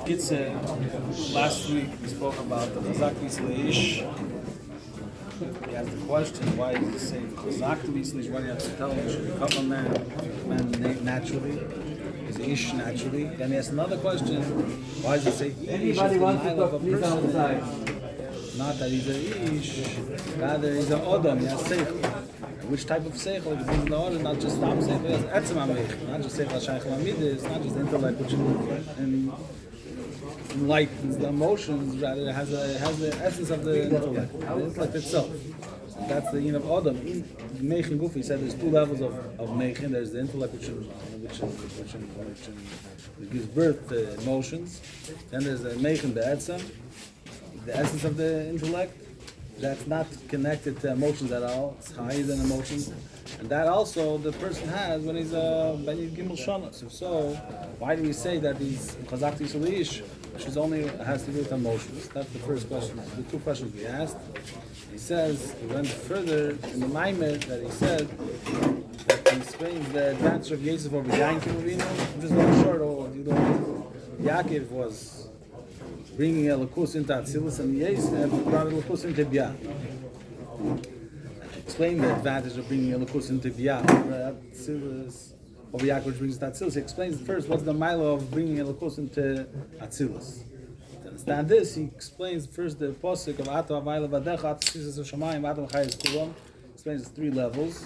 Last week we spoke about the Chazak V'Sleish. He asked the question, why does it say Chazak V'Sleish? Why do you have to tell him you should become a man naturally? Is Ish naturally? Then he asked another question, why does it say Ish? Anybody wants to talk, please outside. Not that he's a Ish, rather he's an Odom, he has Seichel. Which type of seichel? It means the order, not just tam seichel, it has etzem amich, not just seichel shaykh lamidis, not just intellect which enlightens the emotions, rather it has the essence of the intellect itself. And that's the yin of Adam. In Meichin Guf, he said there's two levels of Meichin. There's the intellect which gives birth to emotions. Then there's the Meichin, the etzem, the essence of the intellect. That's not connected to emotions at all. It's higher than emotions, and that also the person has when he's Gimel Shana. So why do we say that he's Chazak V'Sleish, which is only has to do with emotions? That's the first question. The two questions we asked. He says he went further in the Maimer that he said that he explains the advantage of Yosef over Yaakov. I'm just going short. Yaakov was bringing Elokus into Atzilus, and Yosef brought Elokus into Biyah. Explain the advantage of bringing Elokus into Biyah Atzilus over Yaakov, which brings to Atzilus. He explains first what's the milo of bringing Elokus into Atzilus. To understand this, he explains first the posuk of Ato Avayla Vadecha Atzilus Shamayim Ato Chayes Kulam. Explains three levels.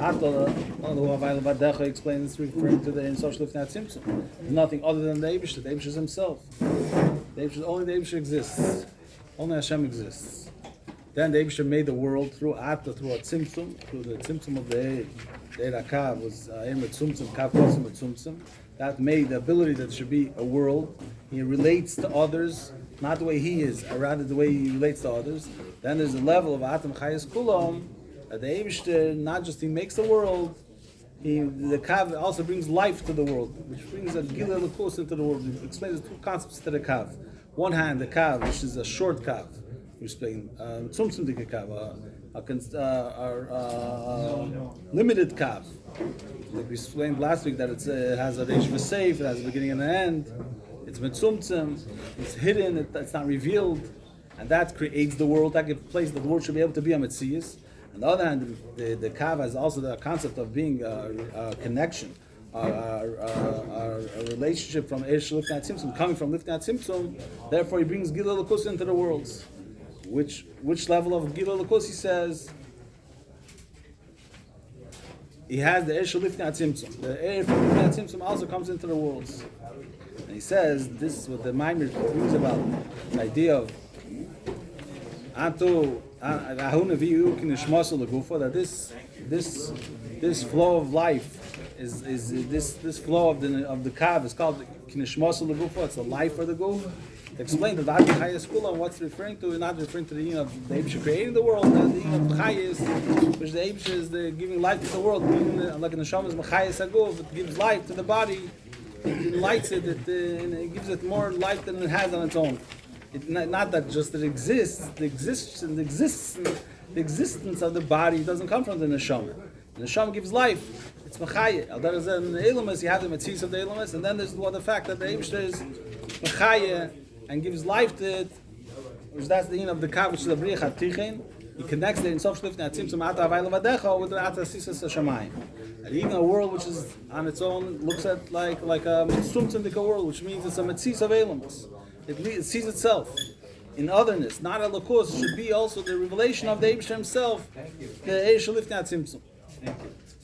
Ato Avayla Vadecha explains referring to the in social Lifnei Tzimtzum. There's nothing other than the Eibush. The Eibush is himself. Only the Eibush exists. Only Hashem exists. Then the Eibush made the world through a tzimtzum, through the tzimtzum of the Eirakav was Eimet Tzumtzum, Kav Kosim Tzumtzum. That made the ability that there should be a world. He relates to others, not the way he is, or rather the way he relates to others. Then there's a level of Atam Chayes Kulam, that the Eibush not just he makes the world, the Kav also brings life to the world, which brings a Gila Elokus into the world. He explains the two concepts to the Kav. One hand, the Kav, which is a short Kav. We explain Tzumtzum Dika Kav, a limited Kav. Like we explained last week that it has a Reish V'Seif, it has a beginning and an end. It's Metzumtzum, it's hidden, it's not revealed, and that creates the world. That gives place that the world should be able to be a Metzias. On the other hand, the Kav has also the concept of being a connection, a relationship from Eish Lifnei Tzimtzum, coming from Lifnei Tzimtzum. Therefore, he brings Gila Elokus into the worlds. Which level of Gila Elokus? He says he has the Eish Lifnei Tzimtzum. The Eish Lifnei Tzimtzum also comes into the worlds. And he says this is what the Maimer brings about the idea of Antu. That this flow of life is this flow of the Kav is called Kinishmasul Legufo. It's the life of the Guf. Explain that the Chayes Kulam, what's referring to, not referring to the yin of the Eibush creating the world, the yin of Chayes, which the Eibush is the giving life to the world, like in the Neshama is Mechayes Aguf, it gives life to the body, it lights it, it gives it more life than it has on its own. Not that just it exists, the existence of the body doesn't come from the neshama. The neshama gives life. It's mechayeh. There is an elumus, you have the metzis of the elumus, and then there's the fact that the Eibush is mechayeh and gives life to it, which that's the yin of the kav, which is the briach hatichin. He connects the insof shlifnei tzimtzum ata avayla vadecha with the ata sisas hashamayim. And even a world which is on its own looks at like a mitzumtzum world, which means it's a metzis of elumus. It sees itself in otherness, not a lakus. Should be also the revelation of the Eibush himself, the Eish Lifnei Tzimtzum.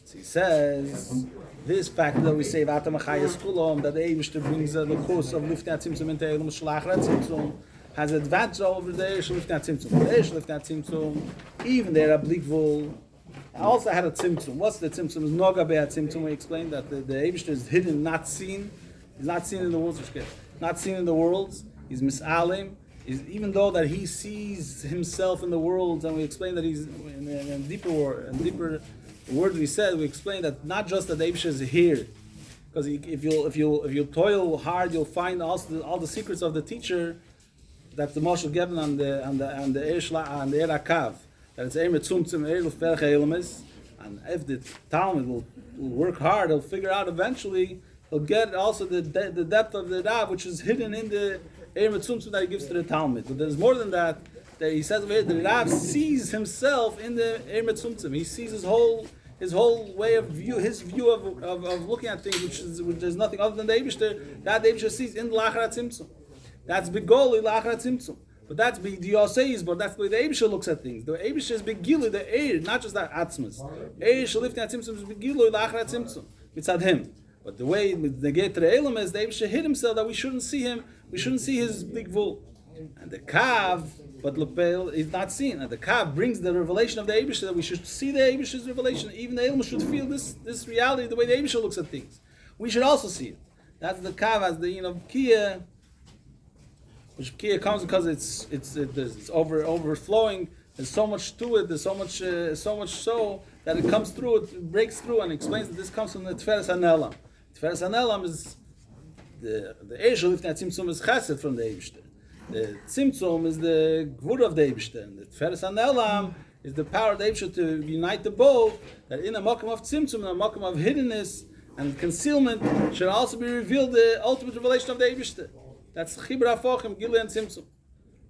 So he says this fact that we say Vatam Achayes Kulam, that the Eibush brings the lakus of Lifnei Tzimtzum into Eilum Shalachar Tzimtzum, has advantage over the Eish Lifnei Tzimtzum. The Eish Lifnei Tzimtzum, even their Ablikvul, also had a Tzimtzum. What's the Tzimtzum? Is Noga Be'at Tzimtzum. We explained that the Eibush is hidden, not seen. He's not seen in the worlds. Not seen in the worlds. He's misalim. Even though that he sees himself in the world, and we explained that he's in deeper word we said, we explained that not just that the Eibush is here, because if you toil hard, you'll find also all the secrets of the teacher. That's the Moshe given on the Erakav, that it's Eimet Tzumtzum Eiruf Perch Eilemes, and if the Talmud will work hard, he'll figure out eventually he'll get also the depth of the Rav, which is hidden in the Eir Tzimtzum that he gives to the Talmud. But there's more than that. That he says over here, the Rav sees himself in the Eir Tzimtzum. He sees his whole way of view, his view of looking at things, which is nothing other than the Eibishter. That the Eibishter sees in the Lachar Tzimtzum. That's Begoli Lachar Tzimtzum. But that's B'Diyoseis, but that's the way the Eibishter looks at things. The Eibishter is Begili, the Eir, not just that Atzmas. Eir Shalifti Tzimtzum is Begili Lachar Tzimtzum. It's at him. But the way they get to the Elam is the Eibishter hid himself that we shouldn't see him. We shouldn't see his big vul. And the Kav, but Lepel is not seen. And the Kav brings the revelation of the Eibishter that we should see the Eibishter's revelation. Even the Elam should feel this reality, the way the Eibishter looks at things. We should also see it. That's the Kav as the Kia, which Kia comes because it's overflowing. There's so much to it. There's so much so that it comes through. It breaks through and explains that this comes from the Tiferes Hanelam. Tiferes Hanelam is the Eishel Lifnei Tzimtzum is Chesed from the Eibishter. The Tzimtzum is the Gvur of the Eibishter. And the Tiferes Hanelam is the power of the Eibishter to unite the both. That in a makom of Tzimtzum, in a makom of hiddenness and concealment, should also be revealed the ultimate revelation of the Eibishter. That's Chibra Fochim, Gilui and Tzimtzum.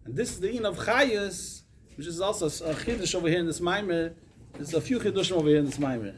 And this is the in of Chayas, which is also a Chiddush over here in this Maimer. There's a few Chiddushim over here in this Maimer.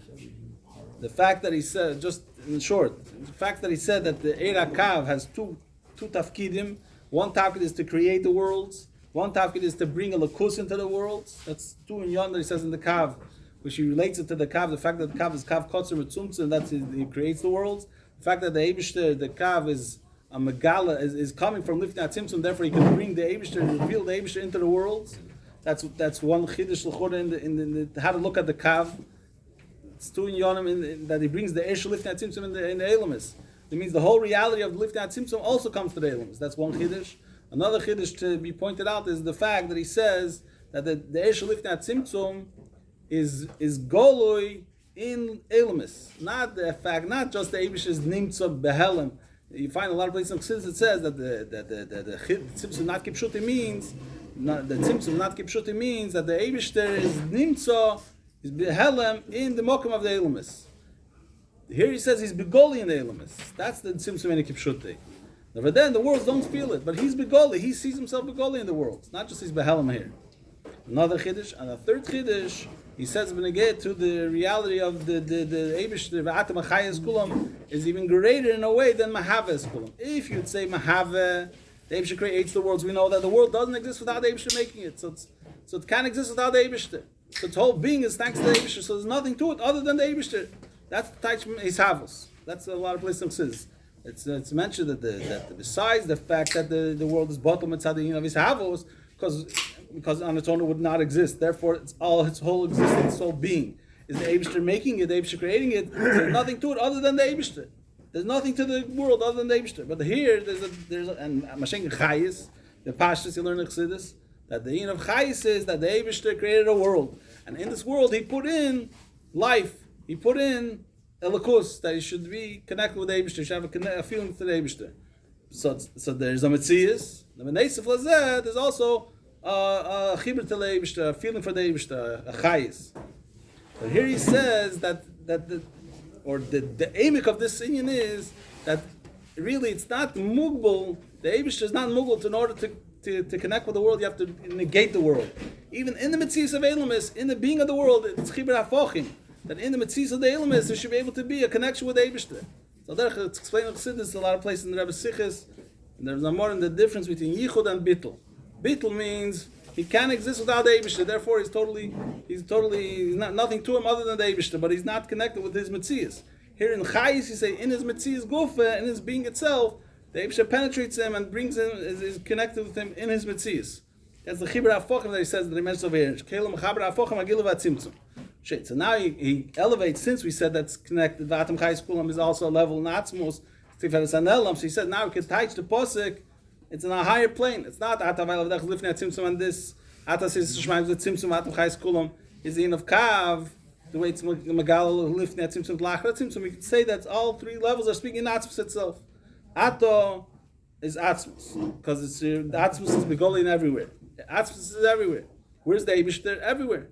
The fact that he said, just in short, the fact that he said that the Eir HaKav has two tafkidim. One tafkid is to create the worlds. One tafkid is to bring a lakus into the worlds. That's two in yonder, he says in the Kav, which he relates it to the Kav. The fact that the Kav is Kav Kotzer Mitzumtzum, that's he creates the worlds. The fact that the Eibishter, the Kav is a Megala, is coming from Lifnei Tzimtzum, therefore he can bring the Eibishter, reveal the Eibishter into the worlds. That's one Chiddush L'chora in the how to look at the Kav. It's two in Yonim that he brings the Eishel Lifnei Tzimtzum in the Elamis. It means the whole reality of Lifnei Tzimtzum also comes to the Elamis. That's one Chiddush. Another Chiddush to be pointed out is the fact that he says that the Eishel Lifnei Tzimtzum is Goloi in Elamis. Not just the Eibish's Nimtza Behelem. You find a lot of places in Chassidus it says that the Tzimtzum not Kipshuti means that the Eibishter is Nimtza, is Behelem in the Mokum of the Elamis. Here he says he's Begoli in the Elamis. That's the Tzimtzum in the Kipshuti. But then the worlds don't feel it, but he's Begoli. He sees himself Begoli in the world. Not just he's Behelem here. Another Chiddush, and a third Chiddush, he says when they get to the reality of the Eibush, the V'atam Achayes Kulam is even greater in a way than Mahaves Kulam. If you'd say Mahave, the Eibush creates the worlds, we know that the world doesn't exist without the Eibush making it. So it can't exist without the Eibush. So its whole being is thanks to the Eibush. So there's nothing to it other than the Eibush. That's the Taich Ishavos. That's a lot of places in Chassidus. It's mentioned that besides the fact that the world is bottom mitzadin of Ishavos, because on its own it would not exist. Therefore, its whole existence, its whole being is the Eibishter making it, the Eibishter creating it. There's nothing to it other than the Eibishter. There's nothing to the world other than the Eibishter. But here there's and Mashenk Chayis, the Pashtus you learn in Chassidus, that the yin of Chayis is that the Eibishter created a world, and in this world he put in life. He put in Elikus, that he should be connected with the Eibishter, he should have a feeling to the Eibishter. So there's a Metzias. The Menesif Lazeh, there's also a chibur to the Eibishter, a feeling for the Eibishter, a chayis. But here he says that the aimik of this inyan is that really it's not mugbal. The Eibishter is not mugbal. In order to connect with the world, you have to negate the world. Even in the Metzias of Elamis, in the being of the world, it's chibur hafochim. That in the Metzias of the Elamis, there should be able to be a connection with the Eibishter. So there, it's explained in Chassidus, a lot of places in the Rebbe Sichos, and there's no more in the difference between Yichud and Bittul. Bittul means he can't exist without the Eibishter, therefore he's nothing to him other than the Eibishter, but he's not connected with his Metzias. Here in Chayis, he say in his Metzias Gufa, in his being itself, the Eibishter penetrates him and brings him, is connected with him in his Metzias. That's the Chibur HaFochim that he says, that he mentions over here. So now he elevates, since we said that's connected, Vatam Chayis Kulam is also a level in Atzmos, so he said now we can touch the Posik. It's in a higher plane. It's not Atavayl Avdach Lifnei Tzimtzum and this Atas is Shmaim the Tzimtzum Atam Chayis Kulam is the in of Kav, the way it's Megal Lifnei Tzimtzum Lachra Tzimtzum. We could say that all three levels are speaking in Atzmus itself. Ato is Atzmus because it's the Atzmus is Begolin everywhere. Atzmus is everywhere. Where's the Eibishter? Everywhere.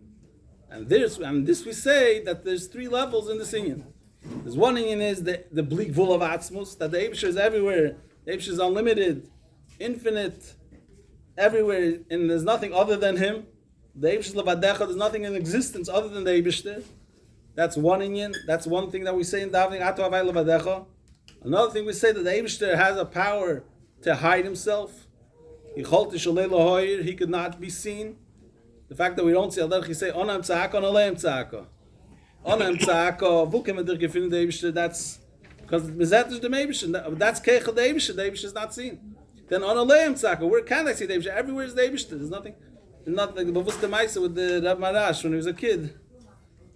And this we say that there's three levels in this inyan. There's one inyan is the bleak vul of Atzmus, that the Eibusher is everywhere. The Eibusher is unlimited, infinite, everywhere, and there's nothing other than Him. The Eibusher is levadecha, there's nothing in existence other than the Eibusher. That's one inyan. That's one thing that we say in davening, Ato Havai levadecha. Another thing we say that the Eibusher has a power to hide Himself. He could not be seen. The fact that we don't see Al-Derech, he say, Onam tzaka, Onaleim tzaka. Onam tzaka, Vukem Adir Gefin the Eibusher, that's, because Mizet is the Eibusher, that's Keichel the Eibusher is not seen. Then Onaleim tzaka, where can I see the Eibusher? Everywhere is the Eibusher, there's nothing, not like the Bavus the Maisa with the Reb Marash when he was a kid.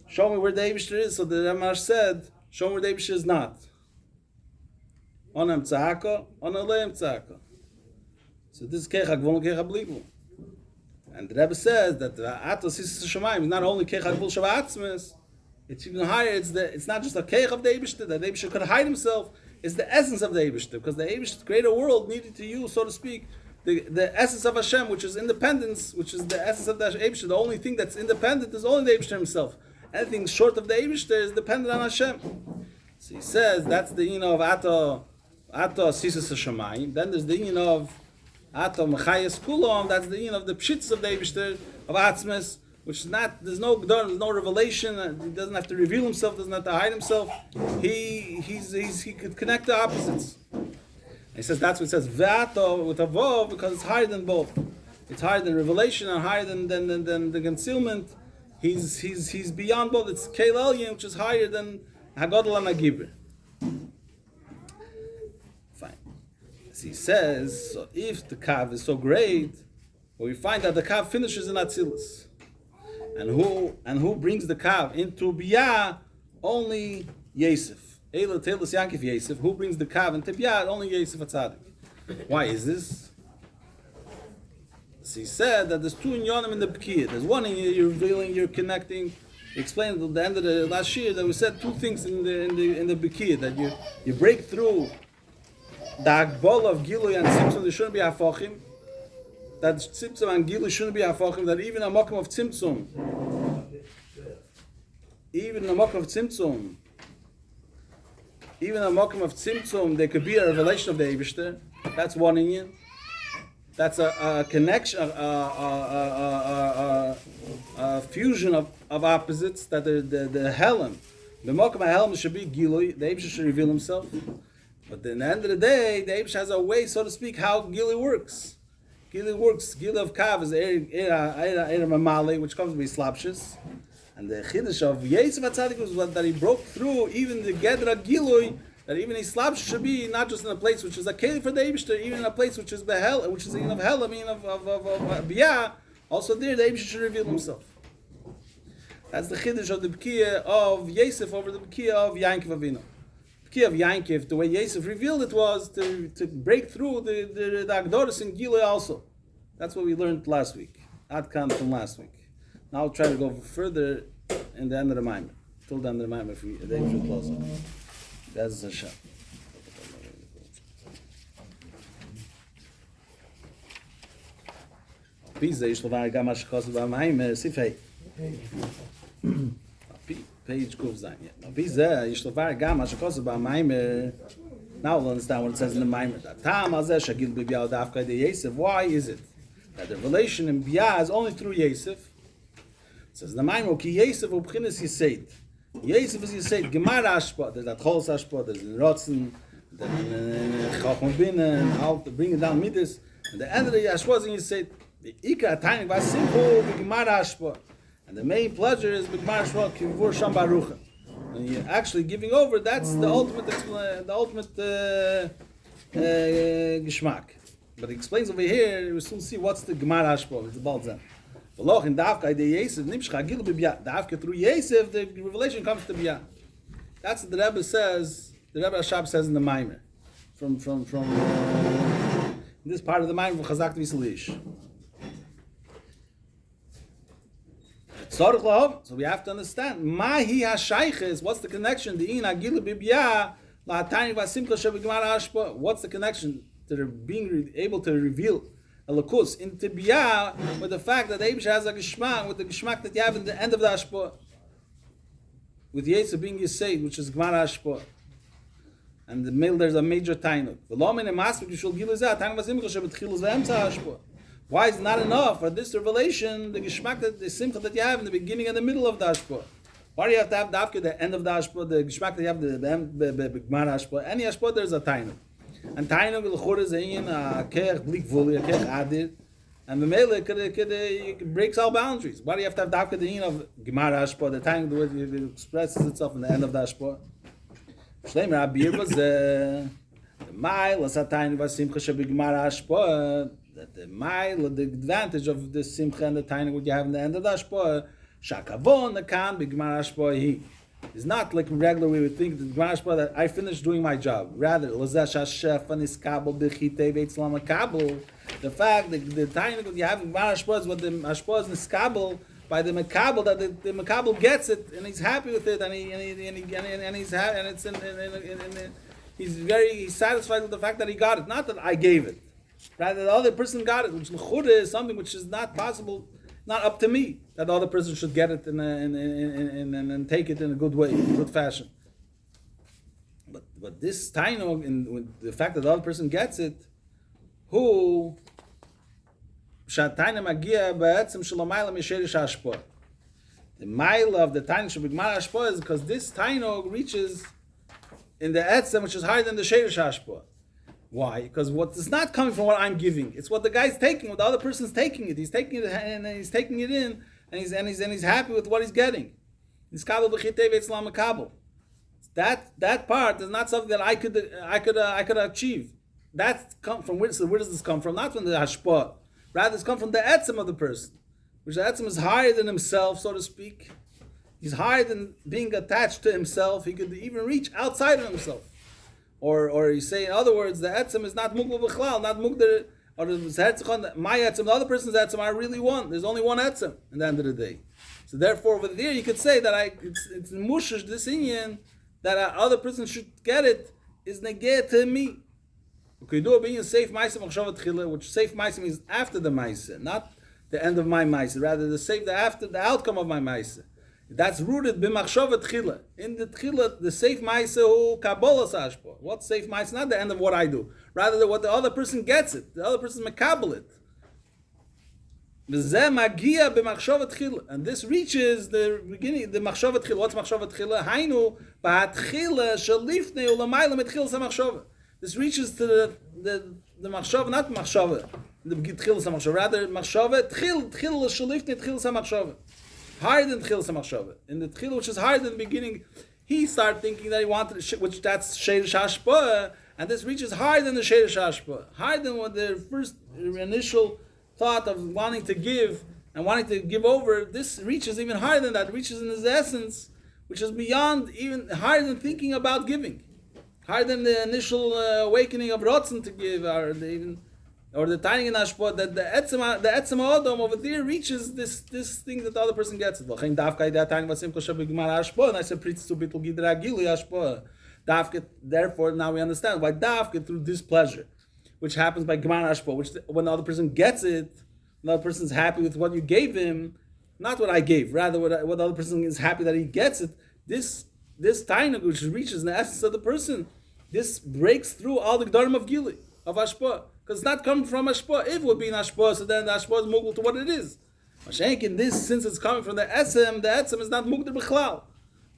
Show me where the Eibusher is, so the Reb Marash said, show me where the Eibusher is not. Onam tzaka, Onaleim tzaka. So this is Keichel Gvul, Keichel Blibu. And the Rebbe says that the Atos Sisis Shemayim is not only Keichel Gvul Shavatzmes, it's even higher. It's not just a Keich of the Eibusher, that the Eibusher could hide himself. It's the essence of the Eibusher, because the Eibusher created a world needed to use, so to speak, the essence of Hashem, which is independence, which is the essence of the Eibusher. The only thing that's independent is only the Eibusher himself. Anything short of the Eibusher is dependent on Hashem. So he says that's the of Ato Sisis Shemayim. Then there's the of Ato Mechayes Kulon, that's the of the Pshitz of the Eibusher, of Atzmes, which is not, there's no revelation, he doesn't have to reveal himself, doesn't have to hide himself, he could connect the opposites. And he says, that's what it says, Ve'ato, with a Vov, because it's higher than both. It's higher than revelation and higher than the concealment. He's beyond both. It's Keil Elyon, which is higher than Hagadol and Hagibur. He says, so if the Kav is so great, well, we find that the Kav finishes in Atzilus. And who brings the Kav into Biyah? Only Yosef. Eila Teilus Yankiv Yosef. Who brings the Kav into Biyah? Only Yosef HaTzadik. Why is this? So he said that there's two inyanim in the B'kiyah. There's one in you're revealing, you're connecting. He explained at the end of the last year that we said two things in the B'kiyah, that you break through the Agbol of Gilui and Tzimtzum, there shouldn't be Hafachim. That Tzimtzum and Gilui shouldn't be Hafachim. That even a Mokum of Tzimtzum, there could be a revelation of the Eibusher. That's one inyan. That's a connection, a fusion of opposites. That the Helem, the Mokum HaHelem should be Gilui. The Eibusher should reveal himself. But at the end of the day, the Eibusher has a way, so to speak, how Gili works. Gili of Kav is Eir Mamali, which comes to be Slapshus. And the Chiddush of Yosef HaTzadik was that he broke through even the Gedra Gilui, that even his Slapshus should be not just in a place which is a Keli for the Eibusher, even in a place which is Behel, which is in of Hel, of Biyah. Also there, the Eibusher should reveal himself. That's the Chiddush of the B'kiyah of Yosef over the B'kiyah of Yankov Avinu. Of Yankiv, the way Yosef revealed it was to break through the Agdoris in Gilui also. That's what we learned last week. Adkan from last week. Now I'll try to go further in the end of the Maimer. Till the end of the Maimer, if the Eibusher will close up. That's Hashem. Pisa, Yishlovar Gamash Kosovo Maimer, Sifei. Page Kuf Zayin. Now we'll understand what it says in the Maimer. Why is it that the relation in Biyah is only through Yosef? It says in the Maimer, Ki Yosef u'b'chinas Yiseit. Yosef is Yiseit. Gemar Ashpa. There's that Cholos Ashpa. There's in Rotzen. There's in Chacham Bina. And how to bring it down Midas. And the end of the Ashpa is in Yiseit. The Ikra Tainik was simple. Gemar Ashpa. And the main pleasure is B'Gmar Shmuel Kivur Sham Baruch. When you're actually giving over, that's the ultimate Geshmak. But he explains over here, we'll soon see what's the Gemar Hashpo, it's the Balzan. V'loch in Davka, the Yosef, Nimshcha Gil B'Biyah. Davka through Yosef, the revelation comes to Biyah. That's what the Rebbe says, the Rebbe Hashab says in the Maimer. From in this part of the Maimer, Chazak V'Salish. So we have to understand. Mahi hashayches. What's the connection? What's the connection to being able to reveal a lakus into biyah with the fact that the Eibusher has a geshmak, with the geshmak that you have in the end of the ashpa? with Yetzer being Yisei, which is Gmar Hashpah. And there's a major tainuk. Why is it not enough for this revelation, the geschmack, the simcha that you have in the beginning and the middle of the Hashpah? Why do you have to have the end of the Hashpah, the geschmack that you have the end, the Gmar Hashpah? Any Hashpah, there's a tainuk. And tainuk, l'chor is ein a kech blik vuli, a kech adir. And the mele breaks all boundaries. Why do you have to have dafka the end of Gmar Hashpah, the tainuk, the way it expresses itself in the end of the Hashpah? Shleimer Abir was the mile as a tainuk was simcha shebigmar Hashpah. That the mile, the advantage of the simcha and the tainuk what you have in the end of the Hashpah, shakavon the kan bigmar Hashpah he is not like regular we would think that Gmar Hashpah that I finished doing my job. Rather, lazash hashef anis kabel bechitei veitzlam kabel. The fact that the tainuk what you have in Gmar Hashpah is what the Hashpah is niskabel by the makabel, that the makabel gets it and he's happy with it, and he's satisfied with the fact that he got it. Not that I gave it, rather the other person got it, which l'chura is something which is not possible, not up to me that the other person should get it and take it in a good way, in a good fashion. But this tainug, with the fact that the other person gets it, who the mile of the tainug should be Gmar Hashpah is because this tainug reaches in the etzem which is higher than the sherish hashpah. Why? Because what is not coming from what I'm giving. It's what the guy's taking, what the other person's taking it. He's taking it and he's taking it in, and he's happy with what he's getting. That part is not something that I could achieve. That come from where does this come from? Not from the hashpah. Rather, it's come from the etzem of the person, which the etzem is higher than himself, so to speak. He's higher than being attached to himself. He could even reach outside of himself. Or you say, in other words, the etzem is not mugdal b'chlal, not mugdal, or my etzem, the other person's etzem, I really want. There's only one etzem at the end of the day. So therefore, over there, you could say that it's mushish, this inyan, that other person should get it, is negeh to me. Okay, do being a safe ma'aseh machshavat tchila, which safe ma'aseh means after the ma'aseh, not the end of my ma'aseh, rather after the outcome of my ma'aseh. That's rooted b'machshavat tchila. In the tchila, the safe ma'aseh who kabbalas hashpah. What's safe ma'aseh? Not the end of what I do, rather what the other person gets it. The other person mekabel it. V'zeh magia b'machshavat tchila, and this reaches the beginning. The machshavat tchila. What's machshavat tchila? Hainu b'hatchila shalifnei ulamayla mitchilas hamachshavat. This reaches to the machshava, not machshava, the tchilas hamachshava, rather machshava, tchil shalifnei tchilas hamachshava, higher than tchilas hamachshava. In the tchil, which is higher than the beginning, he started thinking that he wanted, which that's sherish hashpah, and this reaches higher than the sherish hashpah, higher than what the first initial thought of wanting to give and wanting to give over. This reaches even higher than that. It reaches in his essence, which is beyond, even higher than thinking about giving. Higher than the initial awakening of Rotzen to give, or the tiny in Hashpah, that the etzem Adam over there reaches this thing that the other person gets it. And I said, therefore, now we understand why Dafka through displeasure, which happens by Gmar Hashpah, which when the other person gets it, the other person is happy with what you gave him, not what I gave, rather what the other person is happy that he gets it. This tainug which reaches in the essence of the person, this breaks through all the gdarim of Gili, of Hashpah. Because it's not coming from Hashpah. If it would be in Hashpah, so then the Hashpah is mugdal to what it is. In this, since it's coming from the etzem is not mugdal b'chlal.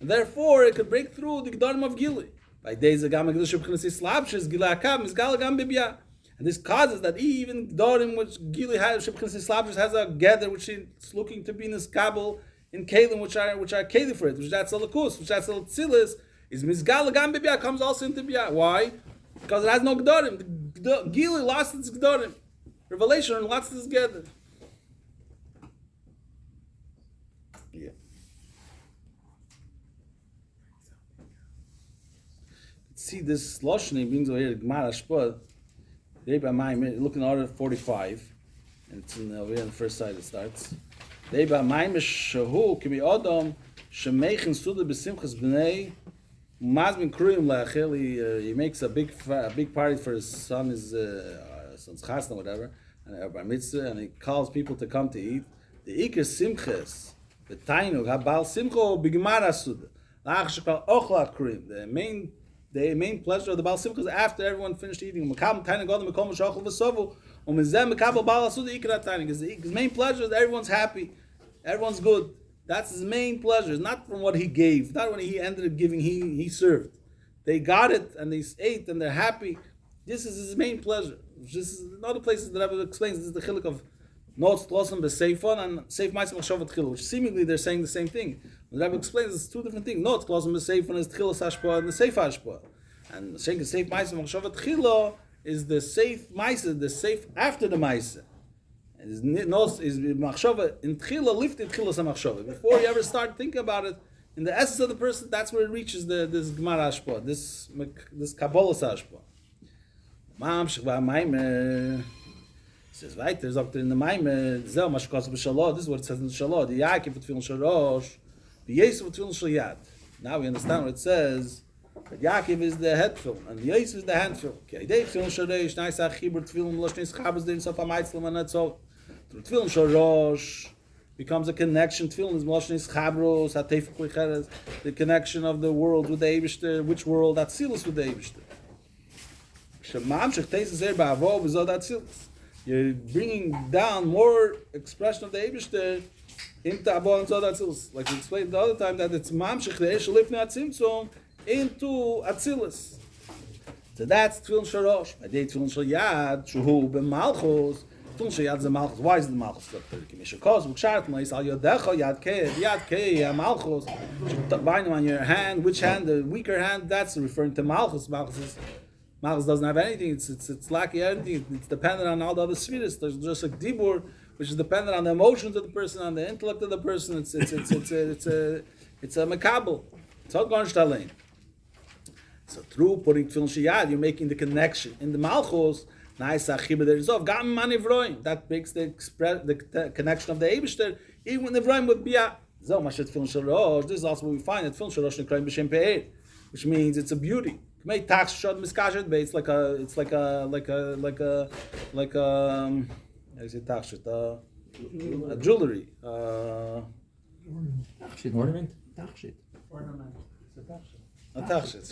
And therefore, it could break through the gdarim of Gili. By days agam agdush b'chnesi slabshis, Gila akam, mizgal agam bibya. And this causes that even gdarim which Gili has, b'chnesi slabshis has a gather which is looking to be in this kabel, in Kalim, which are Kali for it, which that's a lakus, which that's a tzilis, is Mizgal Gam Bibya, comes also into Bibya. Why? Because it has no Gdorim. Gili lost its Gdorim. Revelation lost its gather. Yeah. See this Loshni brings over here Gmar Hashpah. Looking at order 45, and it's over here on the first side it starts. He makes a big party for his son, his son's chasna, whatever, and bar mitzvah, and he calls people to come to eat. The ikar simches, the tainug habal simcho b'gmar hasuda. The main pleasure of the Baal Simcha is after everyone finished eating. His main pleasure is that everyone's happy, everyone's good. That's his main pleasure. It's not from what he gave, not when he ended up giving, he served. They got it and they ate and they're happy. This is his main pleasure. This is in other places that Rebbe explains. This is the chiluk of notes tlosim b'seifon and seif ma'asim machshavat tchila, which seemingly they're saying the same thing. The Rebbe explains it's two different things. Notes tlosim b'seifon is tchilas hashpah and the seif hashpah, and saying the seif ma'asim machshavat tchila is the seif ma'asim, the seif after the ma'asim. Is machshava in tchila lifted tchilas machshava. Before you ever start thinking about it, in the essence of the person, that's where it reaches this gemara hashpah, this kabbalah hashpah. Mamshich v'amaymer says weiter, sagt in the Maimer, zeh mashkas b'shalot. This is what it says in the Shalot. The Yaakov v'tfilin shalosh, the Yosef v'tfilin shalyad. Now we understand what it says. That Yaakov is the head film and the Yosef is the hand film. Okay, they tfilin shalosh, nice achibur tfilin loshnis chabas din sof ha'maitzlim and that's all. Through tfilin shalosh becomes a connection. Tfilin is loshnis chabros hatefik licheres, the connection of the world with the Eibishter. Which world? Atzilus with the Eibishter. Shemamshich teis zer ba'avo v'zod atzilus. You're bringing down more expression of the Eibishter into Abba and Zod Atzilus. Like we explained the other time, that it's Mamshich the Eshe Lifnei Atzimtzum into Atzilus. So that's Tfilin Shorosh. By day Tfilin Shoyad, Shuhu b'Malchus. Tfilin Shoyad is the Malchus. Why is it the Malchus? Mishakos, Vuksharat, Mois, Al Yodecha, Yad Kei, Malchus. Binding on your hand. Which hand? The weaker hand, that's referring to Malchus. Malchus doesn't have anything. It's lacking anything. It's dependent on all the other spheres. There's just like dibur, which is dependent on the emotions of the person, on the intellect of the person. It's a makabel. It's all garnishtalein. So through putting tefillin shiyad, you're making the connection in the malchus. Nice achiba derizov gam manivroim. That makes the connection of the Eibishter even when the nivroim with bia. Zo mashet tefillin shalosh. This is also what we find that tefillin shalosh nekroim b'shem pe'er, which means it's a beauty. Make tax shot miskashet, but it's like a how is it tax shot? A jewelry. Ornament. Ornament. A tax shot.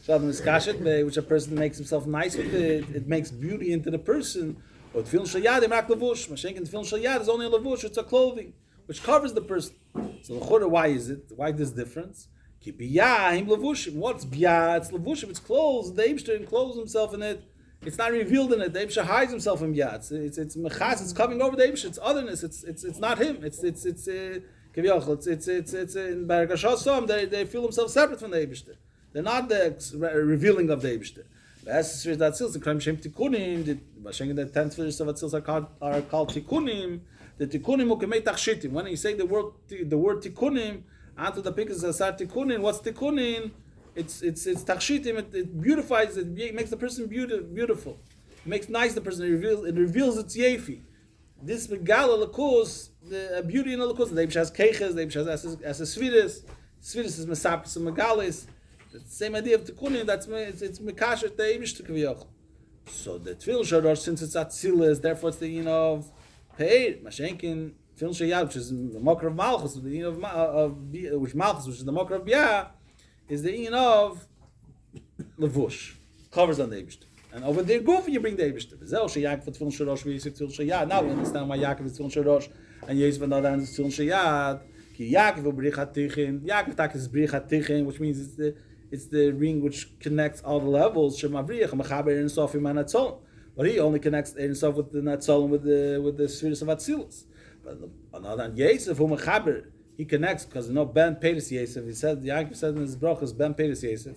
Shot miskashet, which a person makes himself nice with it. It makes beauty into the person. Or tefillin shayad imak levush. Mashenkin tefillin shayad is only a levush. It's a clothing which covers the person. So the why is it? Why this difference? What's bia? It's levushim. It's clothes. The Eibishter encloses himself in it. It's not revealed in it. The Eibishter hides himself in bia. It's mechas. It's covering over the Eibishter. It's otherness. It's not him. It's in Baragashasam. They feel themselves separate from the Eibishter. They're not the revealing of the Eibishter. The 10 spheres of Atzilus are called tikunim. The tikunim ukemei tachshitim. When you say the word tikunim onto the pickers asar tikunin, what's tikunin? It's tachshitim. It beautifies. It makes the person beautiful. It makes nice the person. It reveals its yefi. This megala lakus, the beauty in the lakus. The Eibishter has keiches. The Eibishter has sviris. Sviris is mesapis and megalis. The same idea of tikunin. It's mekasher the Eibishter kaviyach. So the tefillin shorosh, since it's atzilus, therefore it's the of peir mashenkin. Tefillin shayad, which is the mokar of malchus, the which malchus, which is the mokar of bia, is the of levush, covers on the Eibishter. And over there, go for you bring the Eibishter. Zel shayad for tefillin shorosh, Yosef tefillin shayad. Now we understand why Yaakov is tefillin shorosh and Yosef and other is tefillin shayad. Ki Yaakov u'brichat tichin. Yaakov tak is brichat tichin, which means it's the ring which connects all the levels. Shemavriyach mechaber in sofim and atzol. But he only connects himself with the natzol and with the spheres of atzilus. But on the other hand, Yosef, who mechaber, he connects because Ben Peiris Yosef. He said, Yaakov said in his brachos, Ben Peiris Yosef.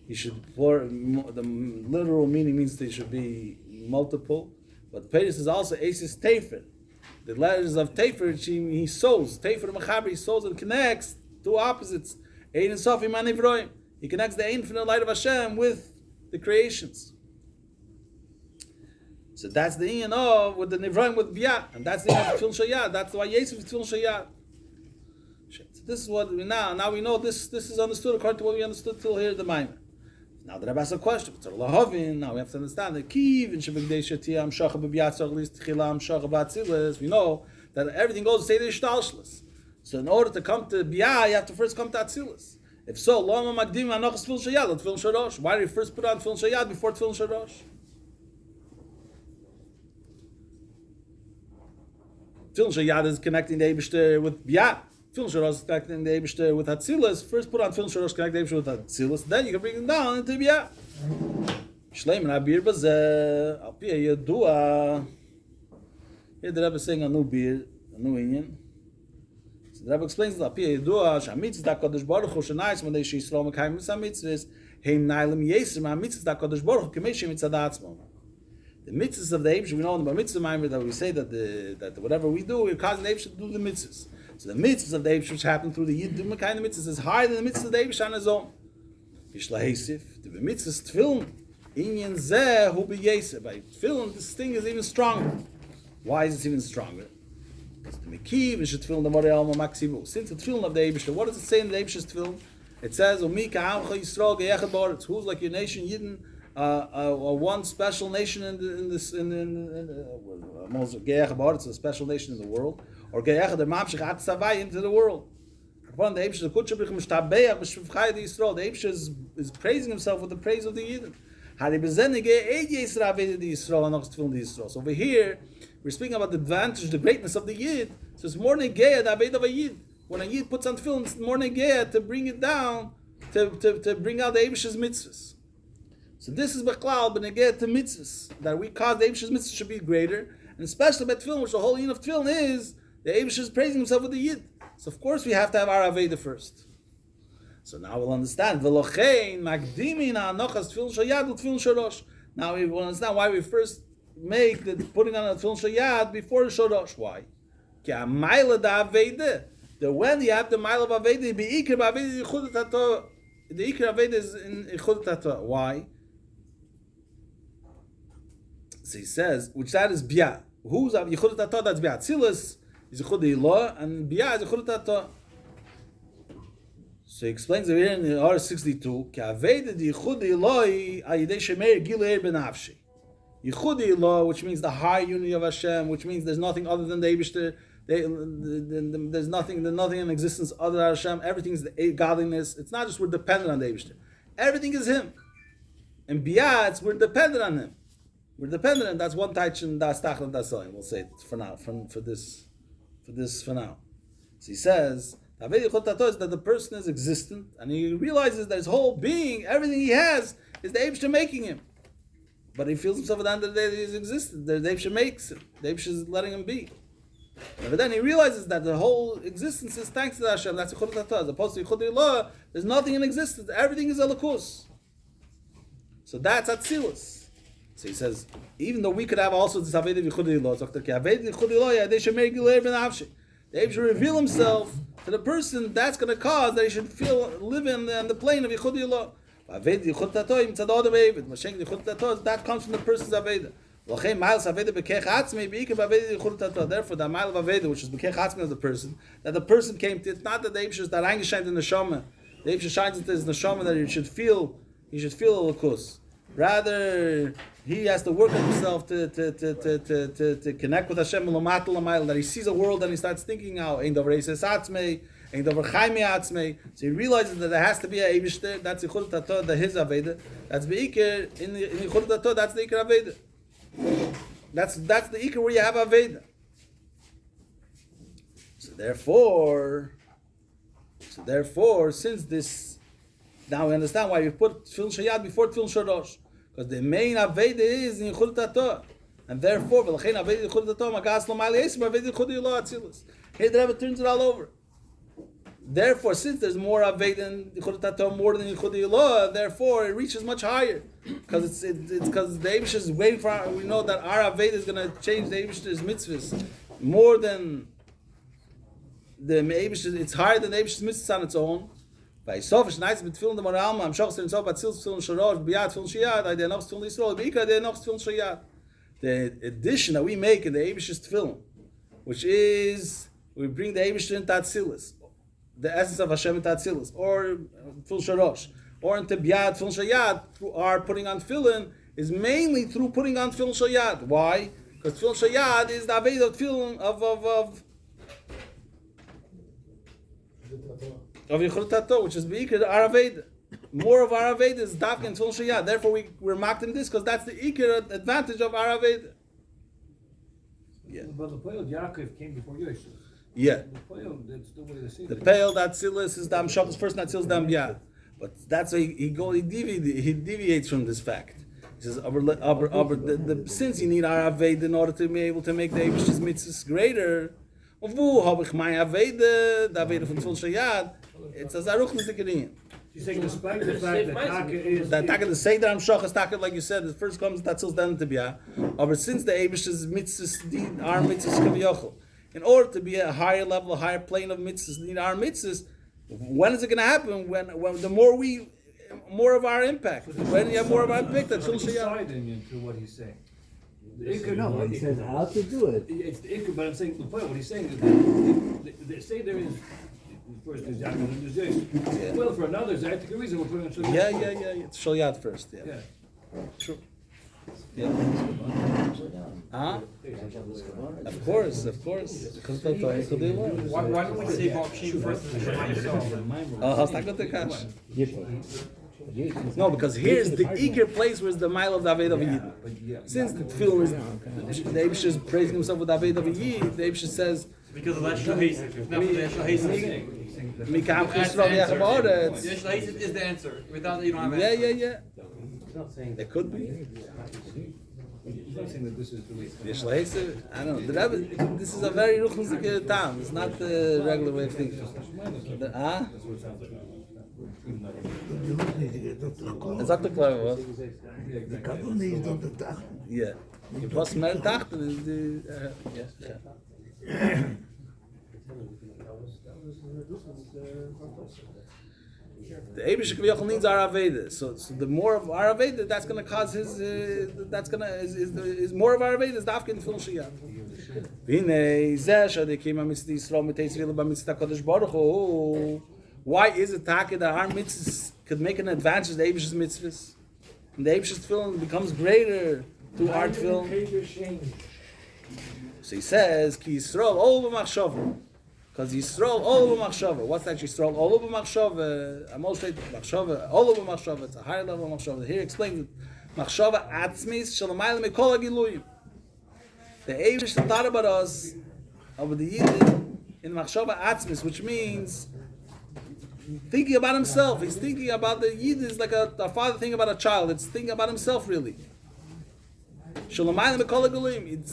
He should, the literal meaning means they should be multiple. But Peiris is also Asis Tefer. The letters of Tefer, he sows. Tefer mechaber, he sows and connects two opposites. Ein and Sofi Manivroim. He connects the infinite light of Hashem with the creations. So that's the Ian of with the Nivraim with Bia, and that's the Ian of Tefillin Shayad. That's why Yosef is Tefillin Shayad. So this is what we now we know this is understood according to what we understood till here the Maimer. Now the Rebbe has a question. Now we have to understand that we know that everything goes to say the Ishtalshlis. So in order to come to Bia, you have to first come to Atzilus. If so, lama magdim anochas tefillin sheyad tefillin shorosh. Why do you first put on tefillin sheyad before tefillin shorosh? Tefillin sheyad is connecting the Eibishter with biyah. Tefillin shorosh is connecting the Eibishter with hatzilus. First put on tefillin shorosh, connect the Eibishter with hatzilus. Then you can bring them down into biyah. Shleim and abir bazeh al pi yedua. Here the Rebbe is saying a new beer, a new inyan. So the Rebbe explains that al pi yedua shamitzvah da kodesh baruch hu shenayis madei sheYisrael mekayim mitzvahs heim nailim yeser ma mitzvahs da kodesh baruch hu kemei shemitzvah da'atzmo. The mitzvahs of the Eibush, we know in the mitzvah mimer that we say that that whatever we do, we're causing the Eibush to do the mitzvahs. So the mitzvahs of the Eibush which happen through the Yid doing kind of mitzvahs is higher than the mitzvahs of the Eibush on his own. Vishlahesif, the mitzvahs tefillin, inyan zeh hu b'yeseh. By tefillin, this thing is even stronger. Why is it even stronger? Because the mekiv is tefillin the moriel maksimu. Since the tefillin of the Eibush, what does it say in the Eibush's tefillin? It says, "Umi ka'amcha Yisrael ge'echad ba'aretz." Who's like your nation, Yidden? One special nation in a special nation in the world, or into the world. The Eibush is praising himself with the praise of the Yidden. So over here, we're speaking about the advantage, the greatness of the Yid. So it's more negeah the aved of a Yid. When a Yid puts on tefillin, it's more negeah to bring it down, to bring out the Eibush's mitzvahs. So this is B'chlal b'negeh to mitzvahs, that we cause the Eibish's mitzvahs should be greater, and especially by tefillin, which the whole yin of tefillin is, the Eibush is praising himself with the Yid. So of course we have to have our Aveda first. So now we'll understand. V'lochein magdimin ha'anochas tefillin sheyad u'tefillin shorosh. Now we will understand why we first make the putting on a tefillin sheyad before the shorosh. Why? Ki ha'mayla da Aveda. That when you have the mile of Aveda, be'ikr ba'aveda yichud tato. The ikr Aveda is in yichud tato. Why? So he says, which that is biyah. Who's yichud tato? That's biyah. Tzilus is yichud ilah, and biyah is yichud tato. So he explains over here in the R62, ki aveda di yichud ilah ayidei shemeir gileir benafshi. Yichud ilah, which means the high unity of Hashem, which means there's nothing other than the Eibishter. There's nothing in existence other than Hashem. Everything is the godliness. It's not just we're dependent on the Eibishter. Everything is Him. And biyah, we're dependent on Him. We're dependent, and that's one taichin das tachlan das soin. We'll say it for now, for this for now. So he says, that the person is existent, and he realizes that his whole being, everything he has, is the Eibishter making him. But he feels himself at the end of the day that he's existent. The Eibishter makes him. The Eibishter is letting him be. But then he realizes that the whole existence is thanks to Hashem. That's Yichud Tato. As opposed to Yichud Ilah, there's nothing in existence. Everything is Elokus. So that's Atzilus. So he says, even though we could have also this Aveda Yichud Ilah, the Eibush should reveal himself to the person that's going to cause that he should live in the plane of Yichud Ilah. That comes from the person's Aveda. Therefore, the mile of Aveda, which is Bekech Atzmi of the person, that the person came to, it's not that the Eibush is that reingescheint in the Neshama. The Eibush shines into his Neshama that he should feel a Lakus. Rather, he has to work on himself to connect with Hashem that he sees a world and he starts thinking out. So he realizes that there has to be a Eibishter. That's Yichud Tato, the his Aveda. That's Be'ikr in Yichud Tato. That's the Ikr Aveda. That's the Ikr where you have Aveda. So therefore, since this. Now we understand why we put Tefillin Sheyad before Tefillin Shorosh. Because the main Aveda is in Yichud Tato. And therefore, V'lachein Aveda Yichud Tato, Magas L'mayli Yisrael, Aveda Yichud Ilah Atzilus. Here the Rebbe turns it all over. Therefore, since there's more Aveda in Yichud Tato, more than Yichud Ilah, therefore it reaches much higher. Because it's because the Eibush is waiting for, we know that our Aveda is going to change the Eibish's mitzvahs more than the Eibush, it's higher than the Eibish's mitzvahs on its own. The addition that we make in the Eibish's tefillin, which is we bring the Eibush into Atzilus, the essence of Hashem into Atzilus, or Tefillin Shorosh, or into Biyad, Tefillin Shayad, through our putting on tefillin, is mainly through putting on Tefillin Shayad. Why? Because Tefillin Shayad is the Aveda of tefillin of of Yichud Tato, which is Be'ikr Araveda. More of Araveda is Dafka and Tfilin Shayad. Therefore, we're marked in this because that's the Ikr advantage of Araveda. Yeah. But the Pale Yaakov came before Yosef. Yeah. The Pale, that's the way to see The it. pale that Silas is Dam Shachas first, not Silas Dam Biyad. But that's why he deviates from this fact. He says, since you need Araveda in order to be able to make the Eibish's mitzvahs greater, it's a Zaruch L'Zikarin. She's saying despite the fact that Taka is... That Taka, the Seder Amshachas Taka, like you said, the first comes Tatzil's then to Biyah. But since the Eibish's mitzvahs need our mitzvahs Kaviyachol, in order to be a higher level, a higher plane of mitzvahs, need our mitzvahs, when is it going to happen? When the more of our impact. When you have more of our impact, that's Deciding into what he's saying. The Ikar, No, he says how to do it. It's the Ikar, but I'm saying the point. What he's saying is they say there is first there's Yaakov and there's Yosef. Well, for another Zaytik reason, we're putting on Shul. Yeah. It's Sholyad first. Yeah. True. Yeah. Of course. Why don't we say Bob Shem first and Shema yourself? How's that good to cash? No, because here's the eager place where's the mile of David of Yid. Since the film is the Eibush is praising himself with David of Yid, the Eibush says Because of that Shahis. Mikam Chisrael Yachavoret. Shahis is the answer. Without that, you don't have an answer. Yeah. It could be. He's not saying that this is the way. I don't know. The Rebbe, this is a very ruchnistic town. It's not the regular way of thinking. Is that the clever was? Yeah. You was mehr dachten. The Eibush Kaviyachol needs Araveda. So the more of Araveda, that's going to cause his. Is more of Araveda is Dafka in Tfilin Shayad. V'nei zeh shadei kima mitzvah Yisrael mitei tzvila b'mitzvah Kodesh Baruch Hu. Why is it Taka that our mitzvahs could make an advantage to the Eibish's mitzvahs? And the Eibish's tefillin becomes greater through our tefillin. So he says, Ki Yisrael all b'machshava. Because Yisrael all b'machshava. What's that Yisrael all b'machshava? I'm all straight machshava, all b'machshava. It's a higher level of machshava. Here he explains it. Machshava atzmis shalamayla mikol hagiluyim. The Eibush thought about us, over the Yidin, in machshava atzmis, which means thinking about himself. He's thinking about the Yid is like a father thinking about a child. It's thinking about himself really. It's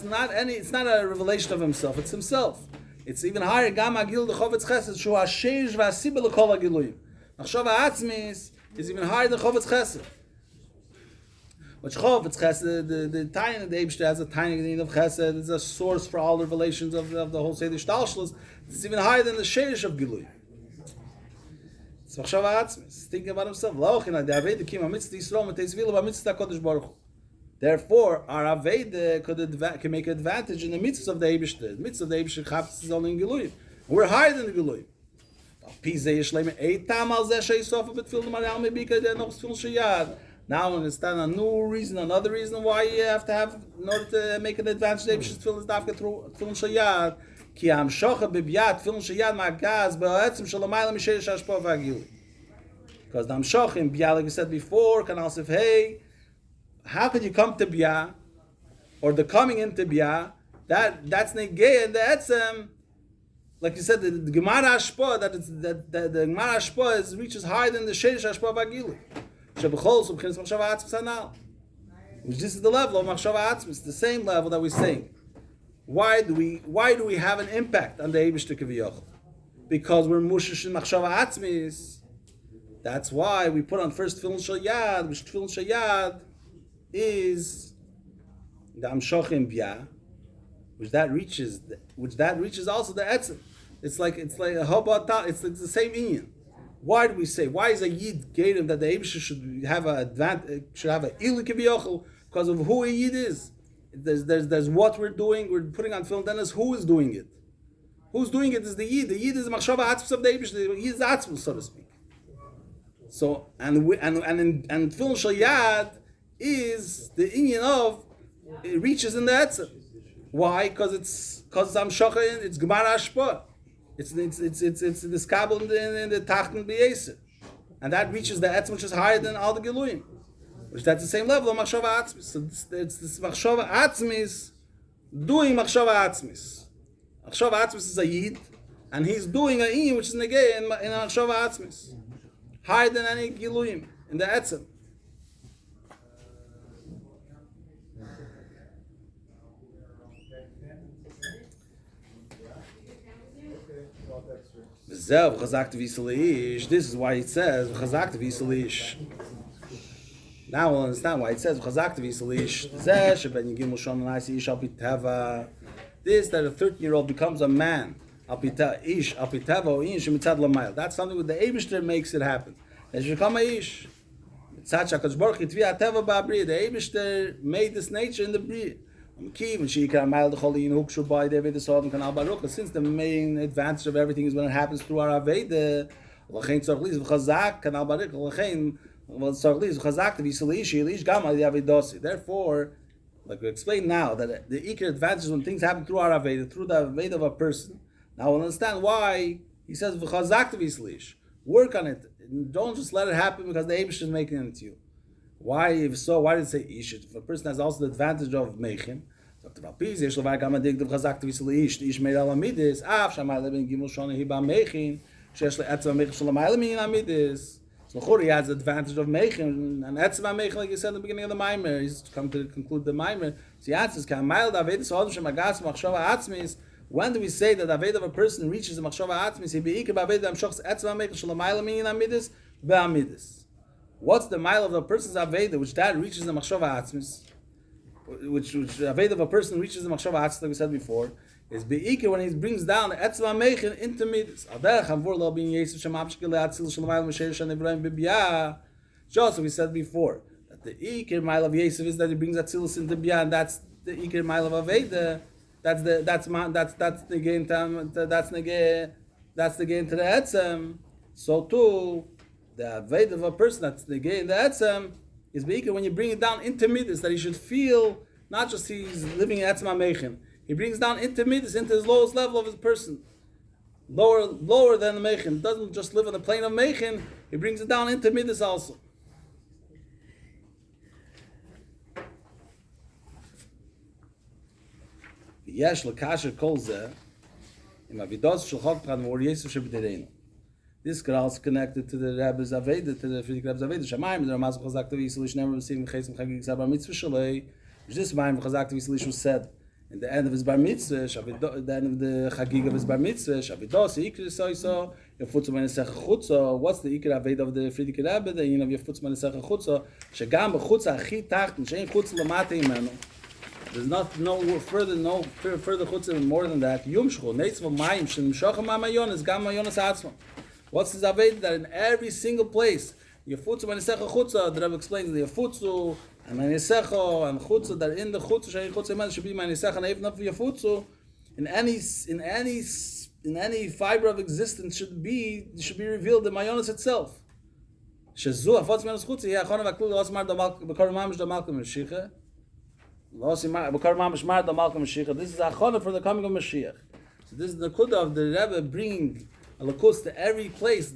not a revelation of himself. It's himself. It's even higher. Gam agil the chovetz chesed shu hasheish v'asibel lekol hagiluyim. Machshava atzmis is even higher than chovetz chesed. Which chovetz chesed, the tiny the Eibush has a tiny need of chesed. It's a source for all the revelations of the whole Seder Shtalshlus. It's even higher than the sheish of giluyim. Thinking about himself. Therefore, our Aveda can make advantage in the mitzvahs of the Eibush. The mitzvah of the Eibush is only in Giluyim. We're higher than the Giluyim. Now understand another reason why you have to have, in order to make an advantage, the Eibush tefillin is dafka through tefillin shayad. Ki hamshocha b'biyat tefillin shayad ma'agaz ba'etzim shalamayla m'sheish hashpah v'agili. Because the hamshocha in biyah, like we said before, can also say, hey, how could you come to biyah, or the coming into biyah? That's negay and the etzem. Like you said, the gemara hashpah that the gemara hashpah reaches higher than the sheish hashpah v'agili. Shebechol subchins machshava atzmis anal. Which this is the level of machshava atzmis, the same level that we're saying. Why do we have an impact on the Eibush Kaviyachol? Because we're mushish in machshava atzmis. That's why we put on first tefillin shayad, which tefillin shayad is the amshochim biyah, which that reaches also the etzem. It's like a hobata. It's the same inyan. Why do we say? Why is a yid gated that the Eibush should have a advantage? Should have a ilu kaviyachol because of who a yid is. There's what we're doing. We're putting on film. Then there's who is doing it. Who's doing it is the yid. The yid is machshava atzmus of the Eibush. The yid is atzmus, so to speak. So and film shayad is the inyan of it reaches in the etzem. Why? Because it's amshocha. It's gemara hashpah. It's the skabel in the tachten b'yesir. And that reaches the etzem which is higher than all the Giluyim. Which that's the same level of Machshava Atzmis. So it's this Machshava Atzmis doing Machshava Atzmis. Machshava Atzmis is a Yid, and he's doing a Yin which is Negei in Machshava Atzmis. Higher than any Giluyim in the etzem. This is why it says now we'll understand why it says this that a 13-year-old becomes a man. That's something with the Eibishter makes it happen. They should become a ish. The Eibishter made this nature in the Bri. Since the main advantage of everything is when it happens through our Aveda, therefore, like we explained now, that the Iker advantage is when things happen through our Aveda, through the Aveda of a person. Now we'll understand why he says work on it. Don't just let it happen because the Eibush is making it to you. Why, if so, why did it say ish? If a person has also the advantage of mechin, Dr. Valpiz, Yesh Levar Gama Dig Dev Chazak Tvisel Ish, Ish Meir Alamidis, Af Shammai Leben Gimel Shona Hiba Mechin, Shesh Le'etzva Mechin Shalamai Lemin Amidis. So Chori has the advantage of mechin, and Etzva Mechin, like you said in the beginning of the Maimer, he's come to conclude the Maimer. So he answers, Kamayel Davedis Odom Shemagas Machshava Atzmis. When do we say that the Aveda of a person reaches the Machshava Atzmis? He beikir b'Aveda Amshochs Etzva Mechin Shalamai Lemin Amidis Be'amidis. What's the mile of a person's Aveda, which that reaches the Machshava Atzmis, which Aveda of a person reaches the Machshava Atzmis, like we said before, is Be'ikir when he brings down the Etzva Mechin into Midas. Just as we said before, that the Ikir mile of Yesef is that he brings Atzilus into Bia, and that's the Ikir mile of Aveda. That's the gain to the Etzem. So too, the Aveda of a person that's the gain the Etzem is Be'ikir when you bring it down into Midas, that he should feel not just he's living in Etzem HaMechin. He brings down into Midas, into his lowest level of his person. Lower than the Mechin. Doesn't just live on the plane of Mechin, he brings it down into Midas also. Yesh l'kasher kol zeh im avidos shel chok pran vor Yesuf sheb'derenu. This is also connected to the Rebbe's Aveda, to the Frierdiker Rebbe's Aveda. Shamayim, the Ramaz Chazak Tavi Yisrael never received Mechesim Chagig Bar Mitzvah Shalei. This Mayim Chazak Tavi Yisrael was said in the end of his Bar Mitzvah, the end of the Chagig of his Bar Mitzvah, Shavidos, Ikr Soiso, Yafutzu Manesech Chutzo. What's the Ikr Aveda of the Frierdiker Rebbe? The Yin of Yafutzu Manesech Chutzo. Shagam B'chutza Achi Tacht, Shein Chutz Lamate Imenu. There's no further chutza more than that. Yum Shchol, Neitzvah Mayim, Shem Shocham Amayonis, Gam Mayonis Atzma. What's this Aveda? That in every single place, Yafutzu Manesecha Chutza, the Rebbe explains the Yafutzu and Manesecha and Chutza, that in the Chutza Shein Chutza Iman should be Manesecha and even up Yafutzu. In any fiber of existence should be revealed the Mayonis itself. Shezu Hafutz Mayonis Chutza, yeah, Chona Vaklul Osmar Damal Bekar Mamish Damal Mashiach. This is a chona for the coming of Mashiach. So this is the kudah of the Rebbe bringing a lakus to every place.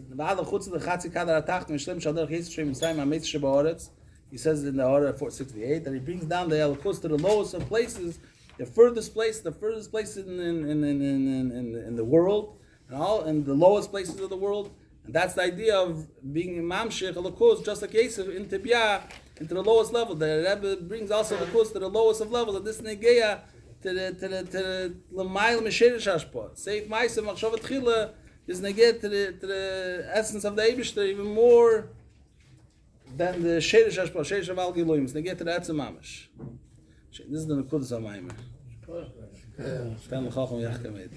He says in the order 468 that he brings down the lakus to the lowest of places, the furthest place in the world, and the lowest places of the world. And that's the idea of being mamshich a lakus, just like Yosef in Tibia, into the lowest level. The Rebbe brings also the kurs to the lowest of levels, and this negeya to the l'mayil mesherish hashpah. Seif ma'aseh machshava tchila is negeya to the essence of the Eibishter even more than the sherish hashpah, sherish of al giloyim. It's negeya to the etzem mamash. This is the nekudas ha'maymer. Stan l'chacham yachkamed.